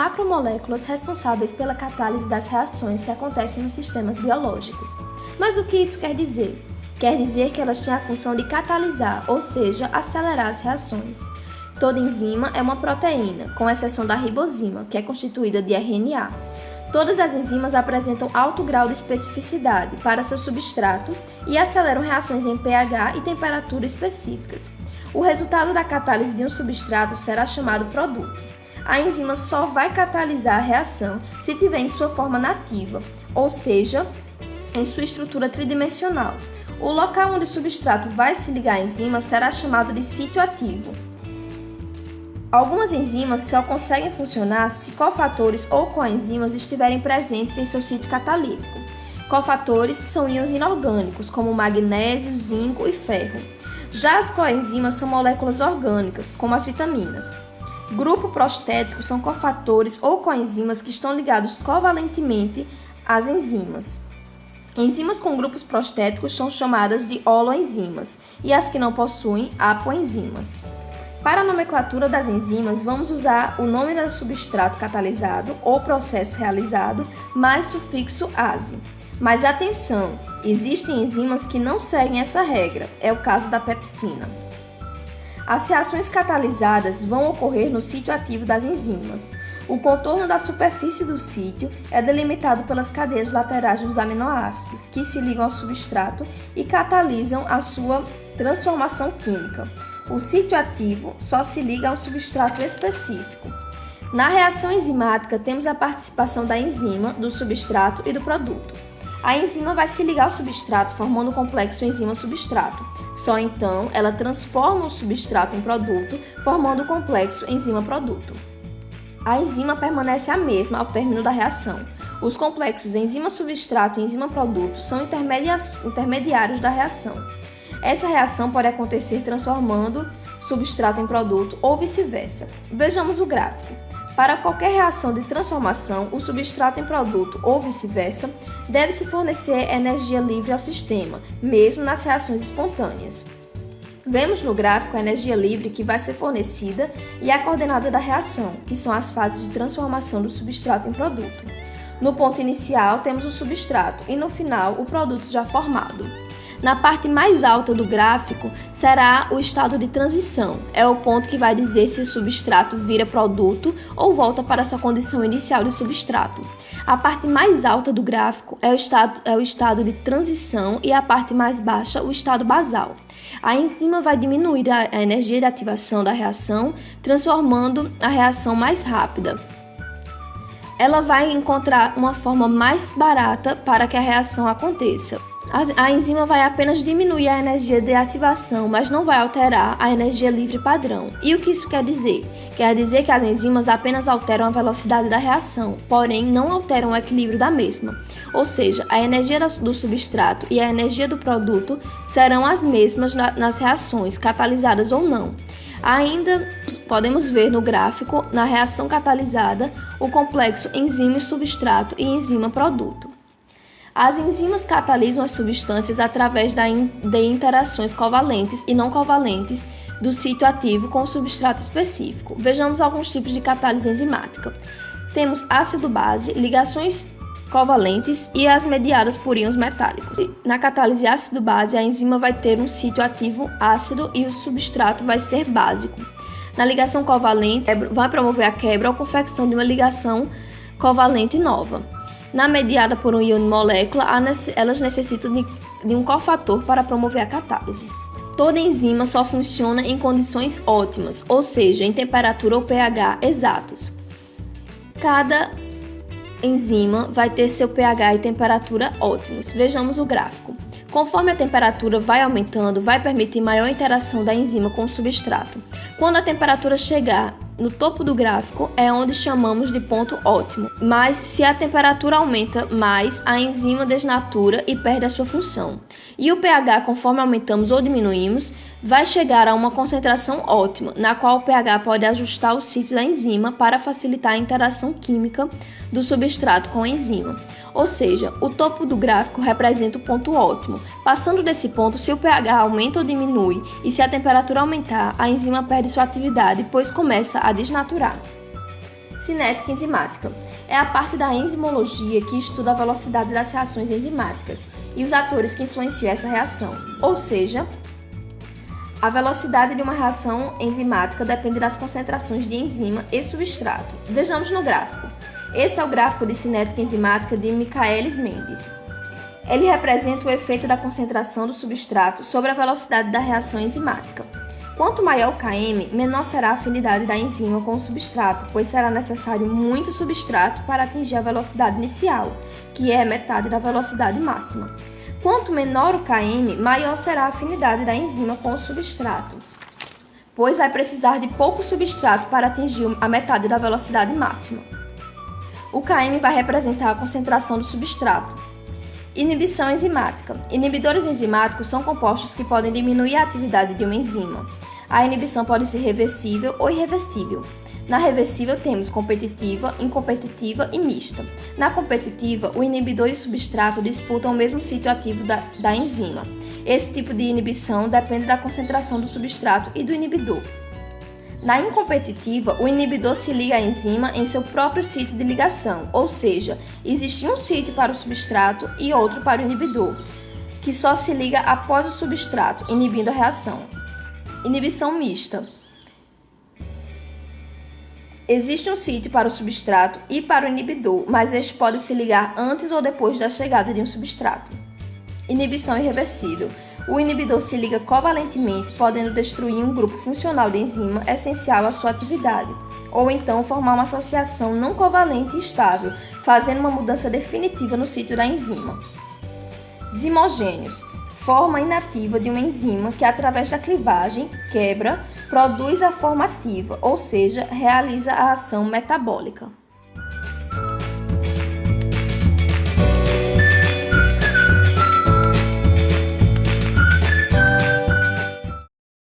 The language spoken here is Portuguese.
macromoléculas responsáveis pela catálise das reações que acontecem nos sistemas biológicos. Mas o que isso quer dizer? Quer dizer que elas têm a função de catalisar, ou seja, acelerar as reações. Toda enzima é uma proteína, com exceção da ribosima, que é constituída de RNA. Todas as enzimas apresentam alto grau de especificidade para seu substrato e aceleram reações em pH e temperatura específicas. O resultado da catálise de um substrato será chamado produto. A enzima só vai catalisar a reação se tiver em sua forma nativa, ou seja, em sua estrutura tridimensional. O local onde o substrato vai se ligar à enzima será chamado de sítio ativo. Algumas enzimas só conseguem funcionar se cofatores ou coenzimas estiverem presentes em seu sítio catalítico. Cofatores são íons inorgânicos, como magnésio, zinco e ferro. Já as coenzimas são moléculas orgânicas, como as vitaminas. Grupo prostético são cofatores ou coenzimas que estão ligados covalentemente às enzimas. Enzimas com grupos prostéticos são chamadas de holoenzimas e as que não possuem, apoenzimas. Para a nomenclatura das enzimas, vamos usar o nome do substrato catalisado ou processo realizado mais sufixo -ase. Mas atenção, existem enzimas que não seguem essa regra, é o caso da pepsina. As reações catalisadas vão ocorrer no sítio ativo das enzimas. O contorno da superfície do sítio é delimitado pelas cadeias laterais dos aminoácidos, que se ligam ao substrato e catalisam a sua transformação química. O sítio ativo só se liga a um substrato específico. Na reação enzimática, temos a participação da enzima, do substrato e do produto. A enzima vai se ligar ao substrato formando o complexo enzima-substrato. Só então, ela transforma o substrato em produto, formando o complexo enzima-produto. A enzima permanece a mesma ao término da reação. Os complexos enzima-substrato e enzima-produto são intermediários da reação. Essa reação pode acontecer transformando substrato em produto ou vice-versa. Vejamos o gráfico. Para qualquer reação de transformação, o substrato em produto ou vice-versa, deve-se fornecer energia livre ao sistema, mesmo nas reações espontâneas. Vemos no gráfico a energia livre que vai ser fornecida e a coordenada da reação, que são as fases de transformação do substrato em produto. No ponto inicial, temos o substrato e no final, o produto já formado. Na parte mais alta do gráfico será o estado de transição. É o ponto que vai dizer se o substrato vira produto ou volta para sua condição inicial de substrato. A parte mais alta do gráfico é o estado de transição e a parte mais baixa o estado basal. A enzima vai diminuir a energia de ativação da reação, transformando a reação mais rápida. Ela vai encontrar uma forma mais barata para que a reação aconteça. A enzima vai apenas diminuir a energia de ativação, mas não vai alterar a energia livre padrão. E o que isso quer dizer? Quer dizer que as enzimas apenas alteram a velocidade da reação, porém não alteram o equilíbrio da mesma. Ou seja, a energia do substrato e a energia do produto serão as mesmas nas reações, catalisadas ou não. Ainda podemos ver no gráfico, na reação catalisada, o complexo enzima-substrato e enzima-produto. As enzimas catalisam as substâncias através de interações covalentes e não covalentes do sítio ativo com o substrato específico. Vejamos alguns tipos de catálise enzimática. Temos ácido-base, ligações covalentes e as mediadas por íons metálicos. Na catálise ácido-base, a enzima vai ter um sítio ativo ácido e o substrato vai ser básico. Na ligação covalente, vai promover a quebra ou confecção de uma ligação covalente nova. Na mediada por um íon molécula, elas necessitam de um cofator para promover a catálise. Toda enzima só funciona em condições ótimas, ou seja, em temperatura ou pH exatos. Cada enzima vai ter seu pH e temperatura ótimos. Vejamos o gráfico. Conforme a temperatura vai aumentando, vai permitir maior interação da enzima com o substrato. Quando a temperatura chegar no topo do gráfico, é onde chamamos de ponto ótimo. Mas se a temperatura aumenta mais, a enzima desnatura e perde a sua função. E o pH, conforme aumentamos ou diminuímos, vai chegar a uma concentração ótima, na qual o pH pode ajustar o sítio da enzima para facilitar a interação química do substrato com a enzima. Ou seja, o topo do gráfico representa o ponto ótimo. Passando desse ponto, se o pH aumenta ou diminui e se a temperatura aumentar, a enzima perde sua atividade, pois começa a desnaturar. Cinética enzimática é a parte da enzimologia que estuda a velocidade das reações enzimáticas e os atores que influenciam essa reação, ou seja, a velocidade de uma reação enzimática depende das concentrações de enzima e substrato. Vejamos no gráfico. Esse é o gráfico de cinética enzimática de Michaelis-Menten. Ele representa o efeito da concentração do substrato sobre a velocidade da reação enzimática. Quanto maior o Km, menor será a afinidade da enzima com o substrato, pois será necessário muito substrato para atingir a velocidade inicial, que é metade da velocidade máxima. Quanto menor o Km, maior será a afinidade da enzima com o substrato, pois vai precisar de pouco substrato para atingir a metade da velocidade máxima. O Km vai representar a concentração do substrato. Inibição enzimática. Inibidores enzimáticos são compostos que podem diminuir a atividade de uma enzima. A inibição pode ser reversível ou irreversível. Na reversível temos competitiva, incompetitiva e mista. Na competitiva, o inibidor e o substrato disputam o mesmo sítio ativo da enzima. Esse tipo de inibição depende da concentração do substrato e do inibidor. Na incompetitiva, o inibidor se liga à enzima em seu próprio sítio de ligação, ou seja, existe um sítio para o substrato e outro para o inibidor, que só se liga após o substrato, inibindo a reação. Inibição mista. Existe um sítio para o substrato e para o inibidor, mas este pode se ligar antes ou depois da chegada de um substrato. Inibição irreversível. O inibidor se liga covalentemente, podendo destruir um grupo funcional de enzima essencial à sua atividade, ou então formar uma associação não covalente e estável, fazendo uma mudança definitiva no sítio da enzima. Zimogênios. Forma inativa de uma enzima que, através da clivagem, quebra, produz a forma ativa, ou seja, realiza a ação metabólica.